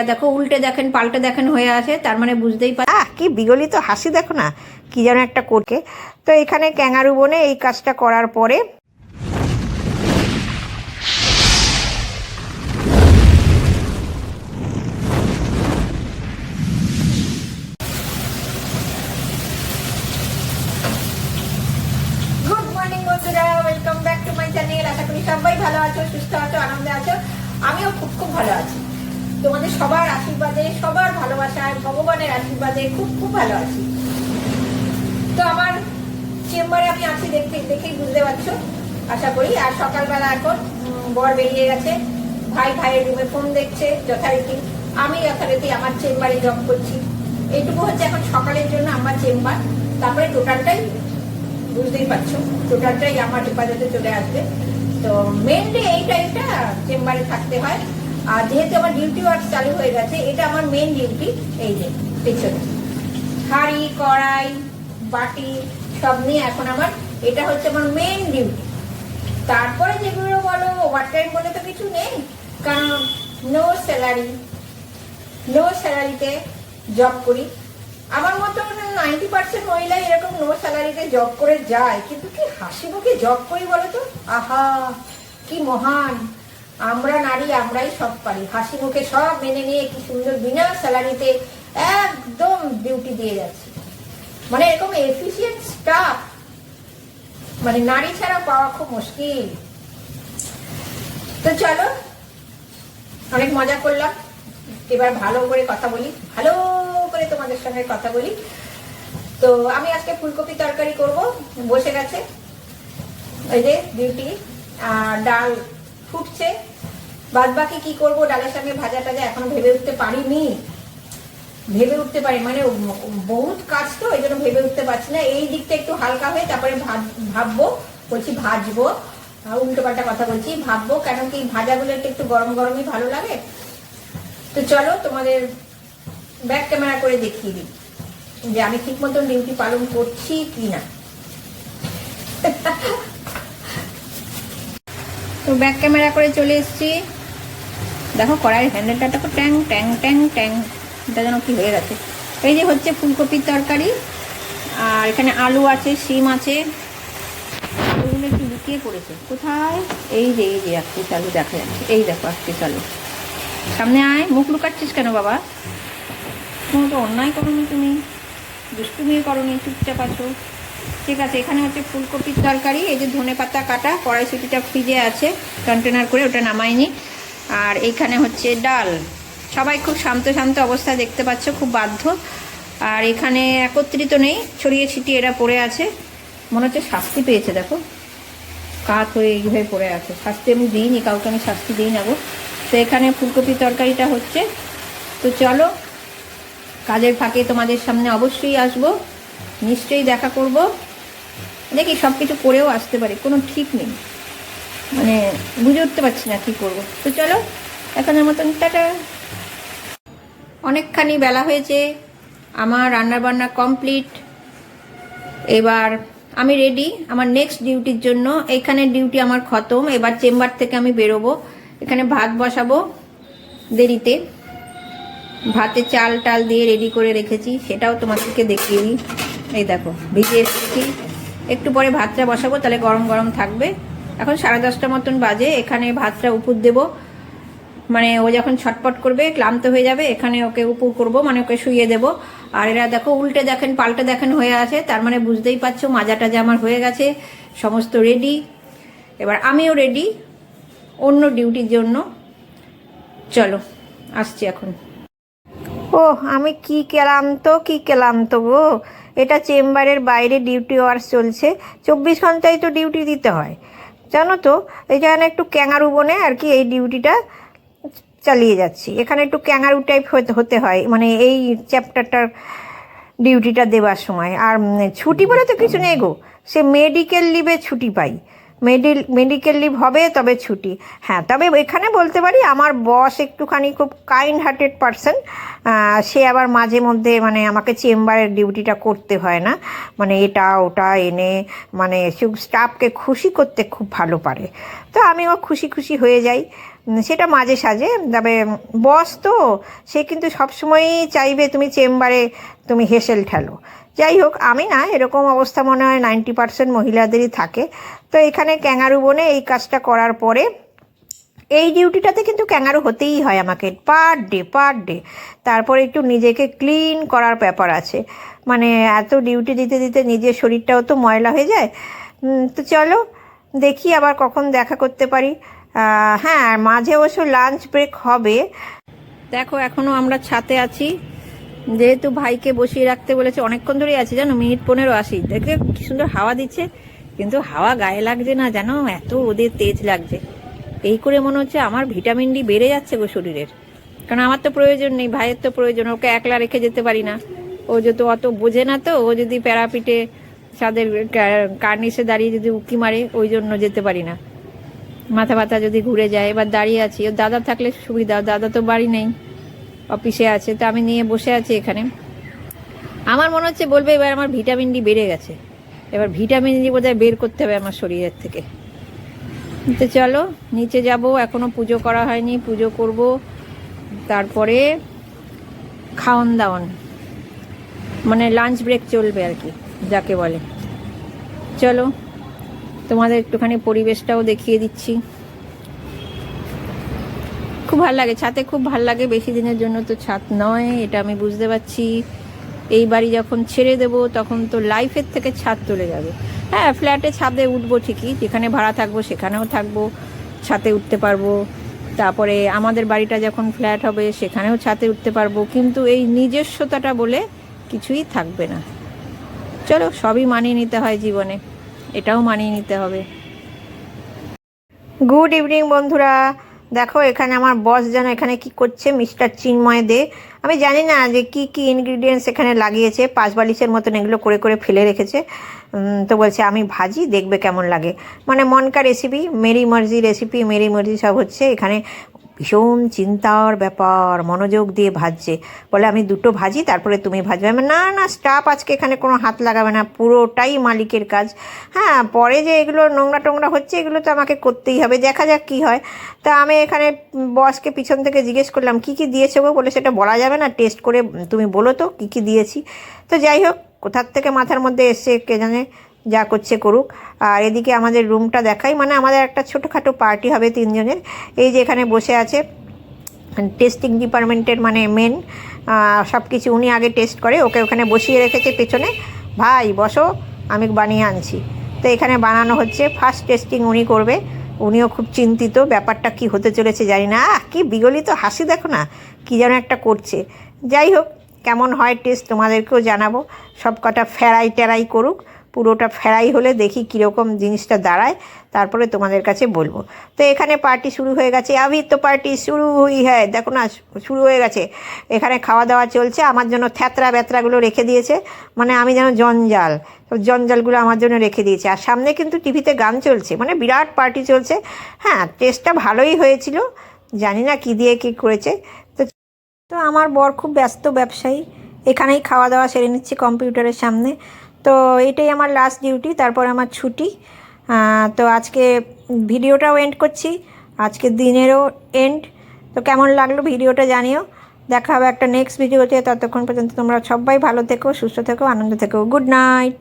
দেখো উল্টে দেখেন পাল্টে দেখেন হয়ে আছে, তার মানে বুঝতেই পার কি বিগলিত হাসি দেখো না, কি যেন একটা করকে। তো এখানে ক্যাঙ্গারু বনে এই কাজটা করার পরে গুড মর্নিং বন্ধুরা, welcome back to my channel. আশা করি সবাই ভালো আছো, সুস্থ আছো, আনন্দে আছো। আমিও খুব খুব ভালো আছি। তোমাদের সবার আশীর্বাদে, সবার ভালোবাসায়, ভগবানের আশীর্বাদে খুব খুব ভালো আছি। তো আমার চেম্বারে আমি আছি, দেখেই বুঝতে পারছো আশা করি। আর সকালবেলা এখন বর বেরিয়ে গেছে, ভাইয়ের রুমে ফোন দেখছে যথারীতি। আমি যথারীতি আমার চেম্বারে জব করছি। এইটুকু হচ্ছে এখন সকালের জন্য আমার চেম্বার। তারপরে টোটালটাই বুঝতেই পারছো, টোটালটাই আমার হেফাজতে চলে আসবে। তো মেনলি এই টাইমটা চেম্বারে থাকতে হয়। আর যেহেতু আমার ডিউটি ওয়ার্ক চালু হয়ে গেছে, এটা আমার মেন ডিউটি। এই যে পেছনে হাঁড়ি কড়াই বাটি সব নিয়ে এখন আমার এটা হচ্ছে আমার মেন ডিউটি। তারপরে যেগুলো বলো ওভার টাইম বলে তো কিছু নেই, কারণ নো স্যালারিতে জব করি। আমার মতো 90% মহিলা এরকম নো স্যালারিতে জব করে যায়, কিন্তু কি হাসি মুখে জব করি বলো তো। আহা কি মহান আমরা নারী, আমরাই সব পারি। হাসি মুখে সব মেনে নিয়ে কি সুন্দর বিনা স্যালারিতে একদম ডিউটি দিয়ে যাচ্ছি। মানে এরকম এফিশিয়েন্ট স্টাফ মানে নারী ছাড়া পাওয়া খুব মুশকিল। তো চলো, অনেক মজা করলাম, এবার ভালো করে কথা বলি, ভালো করে তোমাদের সঙ্গে কথা বলি। তো আমি আজকে ফুলকপি তরকারি করব, বসে গেছে এই যে ডিউটি। আর ডাল ফুটছে, বাদ বাকি কি করবো ডালের সঙ্গে ভাজা টাজা এখনো ভেবে উঠতে পারি মানে বহুত কাজ তো, এই জন্য ভেবে উঠতে পারছি না। এই দিকটা একটু হালকা হয়ে তারপরে ভাববো, বলছি ভাজবো, উল্টো পাল্টা কথা বলছি, ভাববো, কেন কি ভাজাগুলো একটু গরম গরমই ভালো লাগে। তো চলো তোমাদের ব্যাক ক্যামেরা করে দেখিয়ে দিই যে আমি ঠিক মতন ডিউটি পালন করছি কি না। তো ব্যাক ক্যামেরা করে চলে এসেছি। দেখো কড়াইয়ের হ্যান্ডেলটা দেখো, ট্যাং ট্যাং ট্যাং ট্যাং, এটা যেন কি হয়ে গেছে। এই যে হচ্ছে ফুলকপির তরকারি, আর এখানে আলু আছে, শিম আছে। আলুগুলো একটু লুকিয়ে পড়েছে কোথায়, এই যে এক পিস আলু দেখা যাচ্ছে, এই দেখো এক পিস আলু। সামনে আয়, মুখ লুকাচ্ছিস কেন বাবা? কোনো তো অন্যায় করোনি, তুমি দুষ্টুমি করোনি, চুপচাপ আছো। ঠিক আছে, এখানে হচ্ছে ফুলকপির তরকারি। এই যে ধনে পাতা কাটা, কড়াইশুঁটিটা ফ্রিজে আছে কন্টেনার করে, ওটা নামাইনি। আর এইখানে হচ্ছে ডাল। সবাই খুব শান্ত শান্ত অবস্থায় দেখতে পাচ্ছ, খুব বাধ্য। আর এখানে একত্রিত নেই, ছড়িয়ে ছিটিয়ে এরা পড়ে আছে, মনে হচ্ছে শাস্তি পেয়েছে। দেখো কাত হয়ে এইভাবে পড়ে আছে, শাস্তি আমি দিইনি কাউকে, আমি শাস্তি দিই না গো। তো এখানে ফুলকপির তরকারিটা হচ্ছে। তো চলো, কাজের ফাঁকে তোমাদের সামনে অবশ্যই আসবো, নিশ্চয়ই দেখা করব। দেখি সব কিছু করেও আসতে পারি, কোনো ঠিক নেই, মানে বুঝে উঠতে পারছি না কী করবো। তো চলো এখনের মতন টাটা। অনেকখানি বেলা হয়েছে, আমার রান্নাবান্না কমপ্লিট। এবার আমি রেডি আমার নেক্সট ডিউটির জন্য। এখানে ডিউটি আমার খতম, এবার চেম্বার থেকে আমি বেরোবো। এখানে ভাত বসাবো দেরিতে, ভাতে চাল টাল দিয়ে রেডি করে রেখেছি, সেটাও তোমাদেরকে দেখিয়ে দিই। এই দেখো ভিজে এসেছি, একটু পরে ভাতটা বসাবো, তাহলে গরম গরম থাকবে। এখন 10:30 মতন বাজে। এখানে ভাতটা উপর দেব, মানে ও যখন ছটপট করবে ক্লান্ত হয়ে যাবে, এখানে ওকে উপর করব, মানে ওকে শুইয়ে দেব। আর এরা দেখো উল্টে দেখেন পাল্টে দেখেন হয়ে আছে, তার মানে বুঝতেই পারছো মাজা টাজা আমার হয়ে গেছে, সমস্ত রেডি। এবার আমিও রেডি অন্য ডিউটির জন্য। চলো আসছি এখন। ও আমি কি ক্লান্ত গো। এটা চেম্বারের বাইরে ডিউটি আওয়ার্স চলছে, 24 ঘন্টায় তো ডিউটি দিতে হয় জানো তো। এখানে একটু ক্যাঙ্গারু বনে আর কি এই ডিউটিটা চালিয়ে যাচ্ছি। এখানে একটু ক্যাঙ্গারু টাইপ হতে হয়, মানে এই চ্যাপ্টারটার ডিউটিটা দেওয়ার সময়। আর ছুটি বলে তো কিছু নেই গো, সে মেডিকেল লিভে ছুটি পাই, মেডিকেল লিভ হবে তবে ছুটি। হ্যাঁ, তবে এখানে বলতে পারি আমার বস একটুখানি খুব কাইন্ড হার্টেড পারসন। সে আবার মাঝে মধ্যে মানে আমাকে চেম্বারের ডিউটিটা করতে হয় না, মানে এটা ওটা এনে মানে স্টাফকে খুশি করতে খুব ভালো পারে। তো আমিও খুশি হয়ে যাই। সেটা মাঝে সাঝে। তবে বস তো সে কিন্তু সবসময়ই চাইবে তুমি চেম্বারে তুমি হেসেল ঠেলো। যাই হোক, আমি না, এরকম অবস্থা মনে হয় 90% মহিলাদেরই থাকে। তো এখানে ক্যাঙারু বনে এই কাজটা করার পরে এই ডিউটিটাতে কিন্তু ক্যাঙারু হতেই হয় আমাকে পার ডে। তারপরে একটু নিজেকে ক্লিন করার ব্যাপার আছে, মানে এত ডিউটি দিতে দিতে নিজের শরীরটাও তো ময়লা হয়ে যায়। তো চলো দেখি আবার কখন দেখা করতে পারি। হ্যাঁ, আর মাঝে অবশ্য লাঞ্চ ব্রেক হবে। দেখো এখনও আমরা ছাতে আছি, যেহেতু ভাইকে বসিয়ে রাখতে বলেছে। অনেকক্ষণ ধরেই আছি জানো, মিনিট 15 আসি। দেখতে কি সুন্দর হাওয়া দিচ্ছে, কিন্তু হাওয়া গায়ে লাগছে না জানো, এত রোদের তেজ লাগছে। এই করে মনে হচ্ছে আমার ভিটামিন ডি বেড়ে যাচ্ছে গো শরীরের। কারণ আমার তো প্রয়োজন নেই, ভাইয়ের তো প্রয়োজন। ওকে একলা রেখে যেতে পারি না, ও যেহেতু অত বোঝে না। তো ও যদি প্যারাপিটে ছাদের কার্নিসে দাঁড়িয়ে যদি উকি মারে, ওই জন্য যেতে পারি না। মাথা ব্যথা যদি ঘুরে যায়। এবার দাঁড়িয়ে আছি, ওর দাদা থাকলে সুবিধা। দাদা তো বাড়ি নেই, অফিসে আছে। তো আমি নিয়ে বসে আছি এখানে। আমার মনে হচ্ছে বলবে এবার আমার ভিটামিন ডি বেড়ে গেছে, এবার ভিটামিন ডি বোধহয় বের করতে হবে আমার শরীরের থেকে। তো চলো নিচে যাব, এখনো পুজো করা হয়নি, পুজো করব, তারপরে খাওয়ান দাওয়ান, মানে লাঞ্চ ব্রেক চলবে আর কি, যাকে বলে। চলো তোমাদের একটুখানি পরিবেশটাও দেখিয়ে দিচ্ছি। খুব ভালো লাগে ছাদে, খুব ভালো লাগে। বেশি দিনের জন্য তো ছাদ নয়, এটা আমি বুঝতে পারছি। এই বাড়ি যখন ছেড়ে দেব তখন তো লাইফের থেকে ছাদ চলে যাবে। হ্যাঁ, ফ্ল্যাটে ছাদে উঠবো ঠিকই, যেখানে ভাড়া থাকবো সেখানেও থাকবো, ছাদে উঠতে পারবো। তারপরে আমাদের বাড়িটা যখন ফ্ল্যাট হবে সেখানেও ছাদে উঠতে পারবো, কিন্তু এই নিজস্বতাটা বলে কিছুই থাকবে না। চলো, সবই মানিয়ে নিতে হয় জীবনে, এটাও মানিয়ে নিতে হবে। গুড ইভিনিং বন্ধুরা। দেখো এখানে আমার বস যেন এখানে কি করছে, মিস্টার চিন্ময় দে। আমি জানি না যে কি কি ইনগ্রিডিয়েন্টস এখানে লাগিয়েছে, পাঁচবালিশের মতন এগুলো করে করে ফেলে রেখেছে। তো বলছে আমি ভাজি, দেখবে কেমন লাগে। মানে মনকা রেসিপি, মেরি মার্জি রেসিপি, মেরি মার্জি সব হচ্ছে এখানে। ভীষণ চিন্তার ব্যাপার, মনোযোগ দিয়ে ভাজছে। বলে আমি দুটো ভাজি, তারপরে তুমি ভাজবে। আমি না না, স্টাফ আজকে এখানে কোনো হাত লাগাবে না, পুরোটাই মালিকের কাজ। হ্যাঁ, পরে যে এগুলো নোংরা টোংরা হচ্ছে এগুলো তো আমাকে করতেই হবে, দেখা যাক কী হয়। তা আমি এখানে বসকে পিছন থেকে জিজ্ঞেস করলাম কী কী দিয়েছে গো। বলে সেটা বলা যাবে না, টেস্ট করে তুমি বলো তো কী কী দিয়েছি। তো যাই হোক, কোথার থেকে মাথার মধ্যে এসছে কে জানে, যা করছে করুক। আর এদিকে আমাদের রুমটা দেখাই, মানে আমাদের একটা ছোটোখাটো পার্টি হবে 3 জনের। এই যে এখানে বসে আছে টেস্টিং ডিপার্টমেন্টের মানে মেন, সব কিছু উনি আগে টেস্ট করে। ওকে ওখানে বসিয়ে রেখেছে পেছনে, ভাই বসো আমি বানিয়ে আনছি। তো এখানে বানানো হচ্ছে, ফার্স্ট টেস্টিং উনি করবে। উনিও খুব চিন্তিত, ব্যাপারটা কি হতে চলেছে জানি না। কি বিগলিত হাসি দেখো না, কী যেন একটা করছে। যাই হোক, কেমন হয় টেস্ট তোমাদেরকেও জানাবো। সব কটা ফ্রাই টেরাই করুক, পুরোটা ফ্রাই হলে দেখি কীরকম জিনিসটা দাঁড়ায়, তারপরে তোমাদের কাছে বলবো। তো এখানে পার্টি শুরু হয়ে গেছে, আভি তো পার্টি শুরু হুই হ্যাঁ, দেখো না শুরু হয়ে গেছে। এখানে খাওয়া দাওয়া চলছে, আমার জন্য থ্যাতরা ব্যাতরাগুলো রেখে দিয়েছে, মানে আমি যেন জঞ্জাল, জঞ্জালগুলো আমার জন্য রেখে দিয়েছে। আর সামনে কিন্তু টিভিতে গান চলছে, মানে বিরাট পার্টি চলছে। হ্যাঁ, টেস্টটা ভালোই হয়েছিল, জানি না কী দিয়ে কী করেছে। তো তো আমার বর খুব ব্যস্ত ব্যবসায়ী, এখানেই খাওয়া দাওয়া সেরে নিচ্ছে কম্পিউটারের সামনে। তো এটাই আমার লাস্ট ডিউটি, তারপর আমার ছুটি। তো আজকে ভিডিওটাও এন্ড করছি, আজকের দিনেরও এন্ড। তো কেমন লাগলো ভিডিওটা জানিও। দেখা হবে একটা নেক্সট ভিডিওতে। ততক্ষণ পর্যন্ত তোমরা সবাই ভালো থেকো, সুস্থ থেকো, আনন্দ থেকো। Good night.